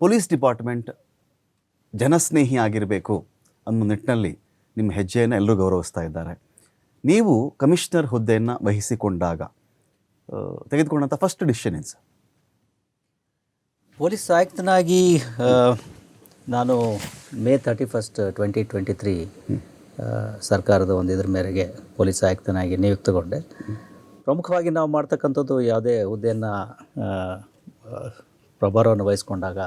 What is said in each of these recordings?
Police department ಜನಸ್ನೇಹಿ ಆಗಿರಬೇಕು ಅನ್ನೋ ನಿಟ್ಟಿನಲ್ಲಿ ನಿಮ್ಮ ಹೆಜ್ಜೆಯನ್ನು ಎಲ್ಲರೂ ಗೌರವಿಸ್ತಾ ಇದ್ದಾರೆ. ನೀವು ಕಮಿಷನರ್ ಹುದ್ದೆಯನ್ನು ವಹಿಸಿಕೊಂಡಾಗ ತೆಗೆದುಕೊಂಡಂಥ ಫಸ್ಟ್ ಡಿಸಿಷನ್ ಏನು ಸರ್? ಪೊಲೀಸ್ ಆಯುಕ್ತನಾಗಿ ನಾನು ಮೇ 31, 2023 ಸರ್ಕಾರದ ಒಂದು ಇದ್ರ ಮೇರೆಗೆ ಪೊಲೀಸ್ ಆಯುಕ್ತನಾಗಿ ನಿಯುಕ್ತಗೊಂಡೆ. ಪ್ರಮುಖವಾಗಿ ನಾವು ಮಾಡ್ತಕ್ಕಂಥದ್ದು ಯಾವುದೇ ಹುದ್ದೆಯನ್ನು ಪ್ರಭಾರವನ್ನು ವಹಿಸ್ಕೊಂಡಾಗ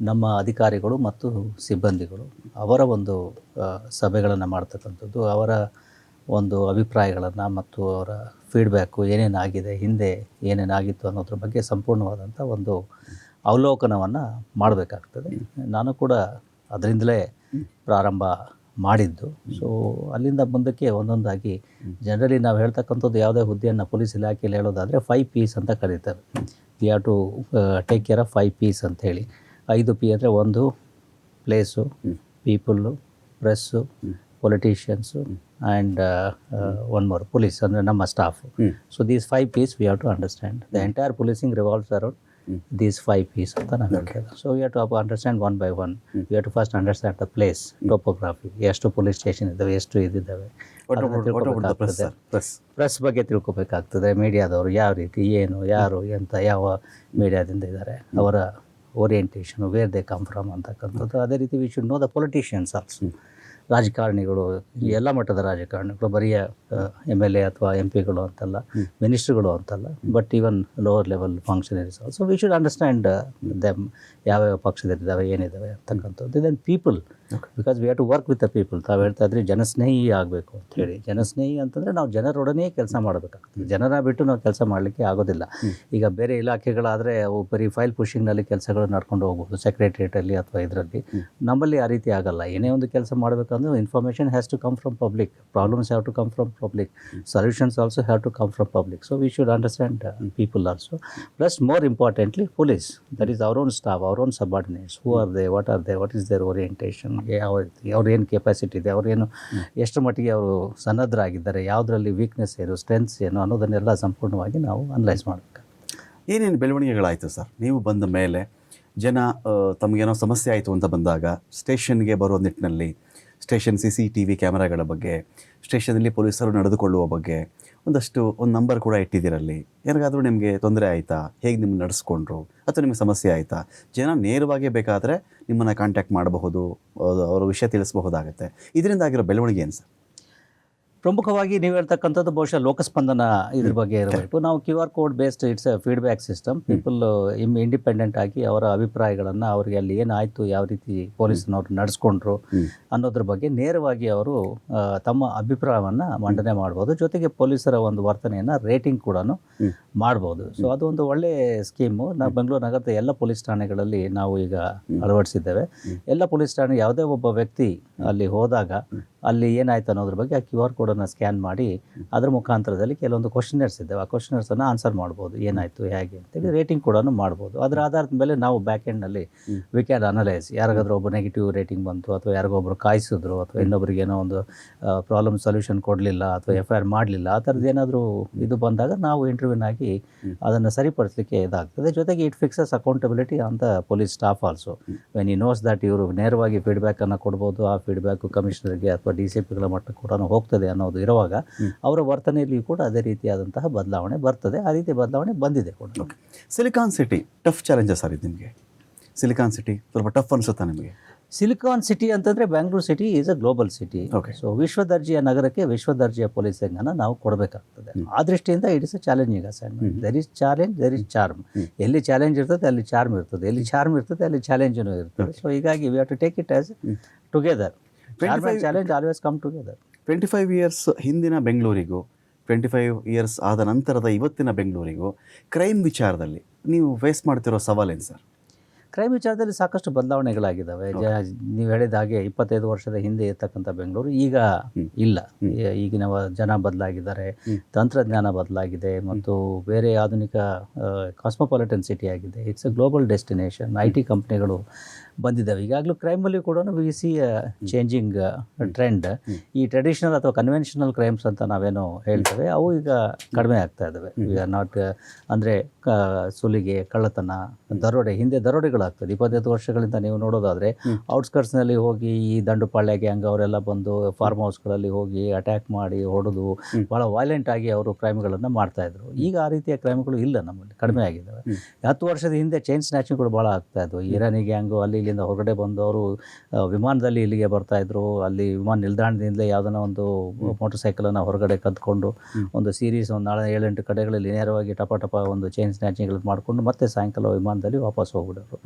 ನಮ್ಮ ಅಧಿಕಾರಿಗಳು ಮತ್ತು ಸಿಬ್ಬಂದಿಗಳು ಅವರ ಒಂದು ಸಭೆಗಳನ್ನು ಮಾಡ್ತಕ್ಕಂಥದ್ದು, ಅವರ ಒಂದು ಅಭಿಪ್ರಾಯಗಳನ್ನು ಮತ್ತು ಅವರ ಫೀಡ್ಬ್ಯಾಕು ಏನೇನಾಗಿದೆ, ಹಿಂದೆ ಏನೇನಾಗಿತ್ತು ಅನ್ನೋದ್ರ ಬಗ್ಗೆ ಸಂಪೂರ್ಣವಾದಂಥ ಒಂದು ಅವಲೋಕನವನ್ನು ಮಾಡಬೇಕಾಗ್ತದೆ. ನಾನು ಕೂಡ ಅದರಿಂದಲೇ ಪ್ರಾರಂಭ ಮಾಡಿದ್ದು. ಸೊ ಅಲ್ಲಿಂದ ಮುಂದಕ್ಕೆ ಒಂದೊಂದಾಗಿ ಜನರಲಿ ನಾವು ಹೇಳ್ತಕ್ಕಂಥದ್ದು ಯಾವುದೇ ಹುದ್ದೆಯನ್ನು ಪೊಲೀಸ್ ಇಲಾಖೆಯಲ್ಲಿ ಹೇಳೋದಾದರೆ 5 Ps ಅಂತ ಕರೀತಾರೆ. We have to take care of 5 Ps ಅಂತೇಳಿ. 5 P ಅಂದರೆ ಒಂದು place, people, press, politicians and one more police ಅಂದರೆ ನಮ್ಮ staff. So these 5 Ps we have to understand. The entire policing revolves around these 5 Ps ಅಂತ ನಾವು ಹೇಳ್ತೇವೆ. ಸೊ we have to understand one by one. We have to first understand the place, topography, ಎಷ್ಟು police station ಇದ್ದಾವೆ, ಎಷ್ಟು ಇದ್ದಾವೆ, press ಬಗ್ಗೆ ತಿಳ್ಕೊಬೇಕಾಗ್ತದೆ. ಮೀಡಿಯಾದವರು ಯಾವ ರೀತಿ, ಏನು, ಯಾರು, ಎಂತ, ಯಾವ ಮೀಡಿಯಾದಿಂದ ಇದ್ದಾರೆ, ಅವರ ಓರಿಯೆಂಟೇಷನು, ವೇರ್ ದೇ ಕಮ್ ಫ್ರಮ್ ಅಂತಕ್ಕಂಥದ್ದು. ಅದೇ ರೀತಿ we should know the politicians also. ರಾಜಕಾರಣಿಗಳು, ಎಲ್ಲ ಮಟ್ಟದ ರಾಜಕಾರಣಿಗಳು, ಬರೀ MLA ಅಥವಾ MP ಗಳು ಅಂತಲ್ಲ, ಮಿನಿಸ್ಟ್ರುಗಳು ಅಂತಲ್ಲ, but even lower level functionaries also we should understand them, ಯಾವ್ಯಾವ ಪಕ್ಷದಲ್ಲಿದ್ದಾವೆ, ಏನಿದ್ದಾವೆ ಅಂತಕ್ಕಂಥದ್ದು. Then people, because we have to work with the people. ತಾವು ಹೇಳ್ತಾ ಇದ್ರೆ ಜನಸ್ನೇಹಿ ಆಗಬೇಕು ಅಂಥೇಳಿ. ಜನಸ್ನೇಹಿ ಅಂತಂದರೆ ನಾವು ಜನರೊಡನೆ ಕೆಲಸ ಮಾಡಬೇಕಾಗ್ತದೆ. ಜನರ ಬಿಟ್ಟು ನಾವು ಕೆಲಸ ಮಾಡಲಿಕ್ಕೆ ಆಗೋದಿಲ್ಲ. ಈಗ ಬೇರೆ ಇಲಾಖೆಗಳಾದರೆ ಅವು ಬರೀ ಫೈಲ್ ಪುಷಿಂಗ್ನಲ್ಲಿ ಕೆಲಸಗಳು ನಡ್ಕೊಂಡು ಹೋಗ್ಬೋದು, ಸೆಕ್ರೆಟ್ರಿಯೇಟಲ್ಲಿ ಅಥವಾ ಇದರಲ್ಲಿ. ನಮ್ಮಲ್ಲಿ ಆ ರೀತಿ ಆಗಲ್ಲ. ಏನೇ ಒಂದು ಕೆಲಸ ಮಾಡಬೇಕಂದ್ರೆ information has to come from public, problems have to come from public, solutions also have to come from public. So we should understand people also. Plus more importantly police, that is our own staff, our own subordinates. Who are they, what are they, what is their orientation, ಯಾವ ರೀತಿ, ಅವ್ರೇನು capacity ಇದೆ, ಅವ್ರೇನು ಎಷ್ಟು ಮಟ್ಟಿಗೆ ಅವರು ಸನ್ನದ್ಧರಾಗಿದ್ದಾರೆ, ಯಾವುದರಲ್ಲಿ weakness ಏನು, ಸ್ಟ್ರೆಂತ್ಸ್ ಏನು ಅನ್ನೋದನ್ನೆಲ್ಲ ಸಂಪೂರ್ಣವಾಗಿ ನಾವು ಅನಲೈಸ್ ಮಾಡಬೇಕು. ಏನೇನು ಬೆಳವಣಿಗೆಗಳಾಯಿತು ಸರ್ ನೀವು ಬಂದ ಮೇಲೆ? ಜನ ತಮಗೇನೋ ಸಮಸ್ಯೆ ಆಯಿತು ಅಂತ ಬಂದಾಗ ಸ್ಟೇಷನ್ಗೆ ಬರೋ ನಿಟ್ಟಿನಲ್ಲಿ ಸ್ಟೇಷನ್ CCTV ಕ್ಯಾಮರಾಗಳ ಬಗ್ಗೆ, ಸ್ಟೇಷನಲ್ಲಿ ಪೊಲೀಸರು ನಡೆದುಕೊಳ್ಳುವ ಬಗ್ಗೆ ಒಂದು ನಂಬರ್ ಕೂಡ ಇಟ್ಟಿದ್ದೀರಲ್ಲಿ. ಯಾರಿಗಾದರೂ ನಿಮಗೆ ತೊಂದರೆ ಆಯಿತಾ, ಹೇಗೆ ನಿಮ್ಮನ್ನು ನಡೆಸ್ಕೊಂಡ್ರು, ಅಥವಾ ನಿಮಗೆ ಸಮಸ್ಯೆ ಆಯಿತಾ? ಜನ ನೇರವಾಗಿ ಬೇಕಾದರೆ ನಿಮ್ಮನ್ನು ಕಾಂಟ್ಯಾಕ್ಟ್ ಮಾಡಬಹುದು, ಅವರ ವಿಷಯ ತಿಳಿಸಬಹುದಾಗುತ್ತೆ. ಇದರಿಂದ ಆಗಿರೋ ಬೆಳವಣಿಗೆ ಏನು ಸರ್? ಪ್ರಮುಖವಾಗಿ ನೀವು ಹೇಳ್ತಕ್ಕಂಥದ್ದು ಬಹುಶಃ ಲೋಕಸ್ಪಂದನ ಇದ್ರ ಬಗ್ಗೆ ಇರಬೇಕು. ನಾವು QR code based, it's A feedback system. People independent ಆಗಿ ಅವರ ಅಭಿಪ್ರಾಯಗಳನ್ನು, ಅವರಿಗೆ ಅಲ್ಲಿ ಏನಾಯಿತು, ಯಾವ ರೀತಿ ಪೊಲೀಸ್ನವ್ರು ನಡೆಸ್ಕೊಂಡ್ರು ಅನ್ನೋದ್ರ ಬಗ್ಗೆ ನೇರವಾಗಿ ಅವರು ತಮ್ಮ ಅಭಿಪ್ರಾಯವನ್ನು ಮಂಡನೆ ಮಾಡ್ಬೋದು. ಜೊತೆಗೆ ಪೊಲೀಸರ ಒಂದು ವರ್ತನೆಯನ್ನು ರೇಟಿಂಗ್ ಕೂಡ ಮಾಡ್ಬೋದು. ಸೊ ಅದು ಒಂದು ಒಳ್ಳೆಯ ಸ್ಕೀಮು. ನಾವು ಬೆಂಗಳೂರು ನಗರದ ಎಲ್ಲ ಪೊಲೀಸ್ ಠಾಣೆಗಳಲ್ಲಿ ನಾವು ಈಗ ಅಳವಡಿಸಿದ್ದೇವೆ. ಎಲ್ಲ ಪೊಲೀಸ್ ಠಾಣೆ ಯಾವುದೇ ಒಬ್ಬ ವ್ಯಕ್ತಿ ಅಲ್ಲಿ ಹೋದಾಗ ಅಲ್ಲಿ ಏನಾಯ್ತು ಅನ್ನೋದ್ರ ಬಗ್ಗೆ ಆ QR ಕೋಡನ್ನು ಸ್ಕ್ಯಾನ್ ಮಾಡಿ ಅದರ ಮುಖಾಂತರದಲ್ಲಿ ಕೆಲವೊಂದು ಕ್ವಶನರ್ಸ್ ಇದ್ದಾವೆ, ಆ ಕ್ವಶನರ್ಸನ್ನು ಆನ್ಸರ್ ಮಾಡ್ಬೋದು, ಏನಾಯಿತು, ಹೇಗೆ ಅಂತೇಳಿ ರೇಟಿಂಗ್ ಕೂಡ ಮಾಡ್ಬೋದು. ಅದರ ಆಧಾರದ ಮೇಲೆ ನಾವು ಬ್ಯಾಕ್ ಎಂಡ್ನಲ್ಲಿ ವಿ ಕ್ಯಾನ್ ಅನಲೈಸ್. ಯಾರಿಗಾದ್ರೂ ಒಬ್ಬ ನೆಗೆಟಿವ್ ರೇಟಿಂಗ್ ಬಂತು, ಅಥವಾ ಯಾರಿಗೊಬ್ಬರು ಕಾಯಿಸಿದ್ರು, ಅಥವಾ ಇನ್ನೊಬ್ಬರಿಗೆ ಏನೋ ಒಂದು ಪ್ರಾಬ್ಲಮ್ ಸೊಲ್ಯೂಷನ್ ಕೊಡಲಿಲ್ಲ, ಅಥವಾ FIR ಮಾಡಲಿಲ್ಲ, ಆ ಥರದ್ದು ಏನಾದರೂ ಇದು ಬಂದಾಗ ನಾವು ಇಂಟರ್ವ್ಯೂನಾಗಿ ಅದನ್ನು ಸರಿಪಡಿಸಲಿಕ್ಕೆ ಇದಾಗ್ತದೆ. ಜೊತೆಗೆ it fixes accountability on the police staff also. When he knows that ಇವರು ನೇರವಾಗಿ ಫೀಡ್ಬ್ಯಾಕನ್ನು ಕೊಡ್ಬೋದು, ಆ ಫೀಡ್ಬ್ಯಾಕು ಕಮಿಷನರ್ಗೆ ಅಥವಾ DCPಗಳ ಮಟ್ಟ ಕೂಡ ಹೋಗ್ತದೆ ಅನ್ನೋದು ಇರುವಾಗ ಅವರ ವರ್ತನೆಯಲ್ಲಿ ಕೂಡ ಅದೇ ರೀತಿಯಾದಂತಹ ಬದಲಾವಣೆ ಬರ್ತದೆ. ಆ ರೀತಿ ಬದಲಾವಣೆ ಬಂದಿದೆ ಕೂಡ. ಸಿಲಿಕಾನ್ ಸಿಟಿ ಟಫ್ ಚಾಲೆಂಜಸ್ ಆಗಿದೆ ನಿಮಗೆ? ಸಿಲಿಕಾನ್ ಸಿಟಿ ಸ್ವಲ್ಪ ಟಫ್ ಅನಿಸುತ್ತಾ ನಿಮಗೆ? ಸಿಲಿಕಾನ್ ಸಿಟಿ ಅಂತಂದರೆ Bangalore city is a global city. So ವಿಶ್ವದರ್ಜೆಯ ನಗರಕ್ಕೆ ವಿಶ್ವದರ್ಜೆಯ ಪೊಲೀಸಿಂಗನ್ನು ನಾವು ಕೊಡಬೇಕಾಗ್ತದೆ. ಆ ದೃಷ್ಟಿಯಿಂದ it is a challenging assignment. There is challenge, there is charm. ಎಲ್ಲಿ ಚಾಲೆಂಜ್ ಇರ್ತದೆ ಅಲ್ಲಿ ಚಾರ್ಮ್ ಇರ್ತದೆ, ಎಲ್ಲಿ ಚಾರ್ಮ್ ಇರ್ತದೆ ಅಲ್ಲಿ ಚಾಲೆಂಜೂ ಇರ್ತದೆ. ಸೊ ಹೀಗಾಗಿ we have to take it as together. Challenge always come together. 25 years ಹಿಂದಿನ ಬೆಂಗಳೂರಿಗೂ 25 ಇಯರ್ಸ್ ಆದ ನಂತರದ ಇವತ್ತಿನ ಬೆಂಗಳೂರಿಗೂ ಕ್ರೈಮ್ ವಿಚಾರದಲ್ಲಿ ನೀವು ಫೇಸ್ ಮಾಡ್ತಿರೋ ಸವಾಲೇನು ಸರ್? ಕ್ರೈಮ್ ವಿಚಾರದಲ್ಲಿ ಸಾಕಷ್ಟು ಬದಲಾವಣೆಗಳಾಗಿದ್ದಾವೆ. ನೀವು ಹೇಳಿದ ಹಾಗೆ 25 ವರ್ಷದ ಹಿಂದೆ ಇರ್ತಕ್ಕಂಥ ಬೆಂಗಳೂರು ಈಗ ಇಲ್ಲ. ಈಗಿನ ಜನ ಬದಲಾಗಿದ್ದಾರೆ, ತಂತ್ರಜ್ಞಾನ ಬದಲಾಗಿದೆ, ಮತ್ತು ಬೇರೆ ಆಧುನಿಕ ಕಾಸ್ಮೋಪಾಲಿಟನ್ ಸಿಟಿ ಆಗಿದೆ. It's A global destination. IT ಕಂಪ್ನಿಗಳು ಬಂದಿದ್ದಾವೆ. ಈಗಾಗಲೂ ಕ್ರೈಮಲ್ಲಿ ಕೂಡ ವಿ ಸಿ ಚೇಂಜಿಂಗ್ ಟ್ರೆಂಡ್. ಈ ಟ್ರೆಡಿಷನಲ್ ಅಥವಾ ಕನ್ವೆನ್ಷನಲ್ ಕ್ರೈಮ್ಸ್ ಅಂತ ನಾವೇನೋ ಹೇಳ್ತೇವೆ, ಅವು ಈಗ ಕಡಿಮೆ ಆಗ್ತಾ ಇದ್ದಾವೆ. ವಿ ಆರ್ ನಾಟ್ ಅಂದರೆ ಸುಲಿಗೆ, ಕಳ್ಳತನ, ದರೋಡೆ. ಹಿಂದೆ ದರೋಡೆಗಳಾಗ್ತದೆ 25 ವರ್ಷಗಳಿಂದ ನೀವು ನೋಡೋದಾದರೆ ಔಟ್ಸ್ಕರ್ಟ್ಸ್ನಲ್ಲಿ ಹೋಗಿ ಈ ದಂಡುಪಾಳ್ಯ ಗ್ಯಾಂಗ್ ಅವರೆಲ್ಲ ಬಂದು ಫಾರ್ಮ್ ಹೌಸ್ಗಳಲ್ಲಿ ಹೋಗಿ ಅಟ್ಯಾಕ್ ಮಾಡಿ ಹೊಡೆದು ಭಾಳ ವೈಲೆಂಟ್ ಆಗಿ ಅವರು ಕ್ರೈಮ್ಗಳನ್ನು ಮಾಡ್ತಾಯಿದ್ರು. ಈಗ ಆ ರೀತಿಯ ಕ್ರೈಮ್ಗಳು ಇಲ್ಲ, ನಮ್ಮಲ್ಲಿ ಕಡಿಮೆ ಆಗಿದ್ದಾವೆ. 10 ವರ್ಷದ ಹಿಂದೆ ಚೈನ್ ಸ್ನ್ಯಾಚಿಂಗ್ಗಳು ಭಾಳ ಆಗ್ತಾಯಿದ್ವು. ಇರಾನಿ ಗ್ಯಾಂಗು ಅಲ್ಲಿ ಇಲ್ಲಿಂದ ಹೊರಗಡೆ ಬಂದು ಅವರು ವಿಮಾನದಲ್ಲಿ ಇಲ್ಲಿಗೆ ಬರ್ತಾಯಿದ್ರು. ಅಲ್ಲಿ ವಿಮಾನ ನಿಲ್ದಾಣದಿಂದಲೇ ಯಾವುದನ್ನ ಒಂದು ಮೋಟರ್ ಸೈಕಲನ್ನು ಹೊರಗಡೆ ಕದ್ಕೊಂಡು ಒಂದು ಸೀರೀಸ್ ಒಂದು 7-8 ಕಡೆಗಳಲ್ಲಿ ನೇರವಾಗಿ ಟಪ ಒಂದು ಚೈನ್ ಸ್ನ್ಯಾಚಿಂಗ್ಗಳು ಮಾಡಿಕೊಂಡು ಮತ್ತೆ ಸಾಯಂಕಾಲ ವಿಮಾನದಲ್ಲಿ ವಾಪಸ್ ಹೋಗ್ಬಿಡೋರು.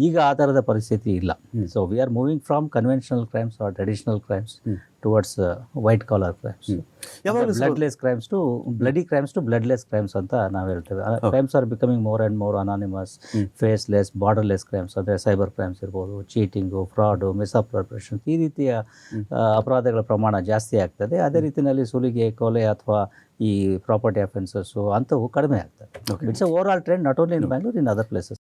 ಈಗ ಆ ಥರದ ಪರಿಸ್ಥಿತಿ ಇಲ್ಲ. So we are moving from conventional crimes or traditional crimes towards white collar crimes. Bloodless crimes to bloody crimes to bloodless crimes ಅಂತ ನಾವು ಹೇಳ್ತೇವೆ. Crimes are becoming more and more anonymous, faceless, borderless crimes. ಅಂದರೆ cyber crimes ಇರ್ಬೋದು, cheating, fraud, misappropriation, ಈ ರೀತಿಯ ಅಪರಾಧಗಳ ಪ್ರಮಾಣ ಜಾಸ್ತಿ ಆಗ್ತದೆ. ಅದೇ ರೀತಿಯಲ್ಲಿ ಸುಲಿಗೆ, ಕೊಲೆ ಅಥವಾ ಈ ಪ್ರಾಪರ್ಟಿ ಅಫೆನ್ಸಸ್ಸು ಅಂಥವು ಕಡಿಮೆ ಆಗ್ತದೆ. It's a over all trend, not only in Bangalore, in other places.